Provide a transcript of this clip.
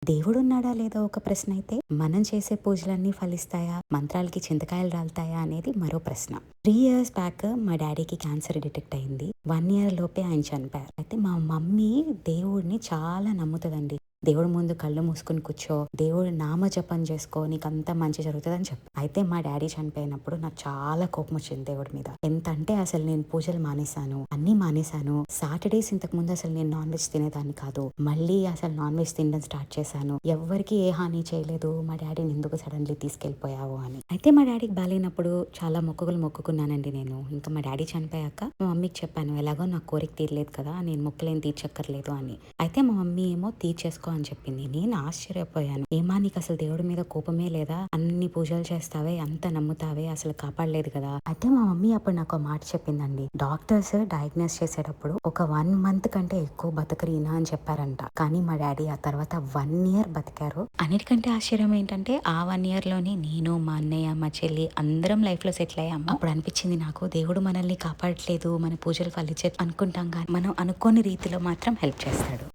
దేవుడున్నాడా లేదా ఒక ప్రశ్న అయితే, మనం చేసే పూజలన్నీ ఫలిస్తాయా? మంత్రాలకి చింతకాయలు రాలుతాయా? అనేది మరో ప్రశ్న. 3 ఇయర్స్ బ్యాక్ మా డ్యాడీకి క్యాన్సర్ డిటెక్ట్ అయింది. 1 ఇయర్ లోపే ఆయన చనిపోయారు. అయితే మా మమ్మీ దేవుడిని చాలా నమ్ముతదండి. దేవుడి ముందు కళ్ళు మూసుకొని కూర్చో, దేవుడి నామ జపం చేసుకో, నీకంతా మంచి జరుగుతదని చెప్పి. అయితే మా డ్యాడీ చనిపోయినప్పుడు నాకు చాలా కోపం వచ్చింది దేవుడి మీద. ఎంత అంటే అసలు నేను పూజలు మానేశాను, అన్నీ మానేశాను. సాటర్డేస్ ఇంతకు ముందు అసలు నేను నాన్ వెజ్ తినేదాన్ని కాదు. మళ్ళీ అసలు నాన్ వెజ్ తినడం స్టార్ట్ చేశాను. ఎవ్వరికి ఏ హాని చేయలేదు. మా డాడీని ఎందుకు సడన్లీ తీసుకెళ్లిపోయావు అని. అయితే మా డాడీకి బాలేనప్పుడు చాలా మొక్కులు మొక్కుకున్నానండి నేను. ఇంకా మా డాడీ చనిపోయాక మా మమ్మీకి చెప్పాను, ఎలాగో నా కోరిక తీరలేదు కదా, నేను మొక్కులేం తీర్చక్కర్లేదు అని. అయితే మా మమ్మీ ఏమో తీర్చేసుకో అని చెప్పింది. నేను ఆశ్చర్యపోయాను. ఏమా నీకు అసలు దేవుడి మీద కోపమే లేదా? అన్ని పూజలు చేస్తావే, అంత నమ్ముతావే, అసలు కాపాడలేదు కదా. అయితే మా మమ్మీ అప్పుడు నాకు ఒక మాట చెప్పిందండి. డాక్టర్స్ డయాగ్నోస్ చేసేటప్పుడు ఒక 1 మంత్ కంటే ఎక్కువ బతకరీనా అని చెప్పారంట. కానీ మా డాడీ ఆ తర్వాత 1 ఇయర్ బతికారు. అన్నిటికంటే ఆశ్చర్యం ఏంటంటే ఆ 1 ఇయర్ లోనే నేను, మా అన్నయ్య, మా చెల్లి అందరం లైఫ్ లో సెటిల్ అయ్యాము. అప్పుడు అనిపించింది నాకు, దేవుడు మనల్ని కాపాడట్లేదు, మన పూజలు ఫలించే అనుకుంటాం కానీ మనం అనుకోని రీతిలో మాత్రం హెల్ప్ చేస్తాడు.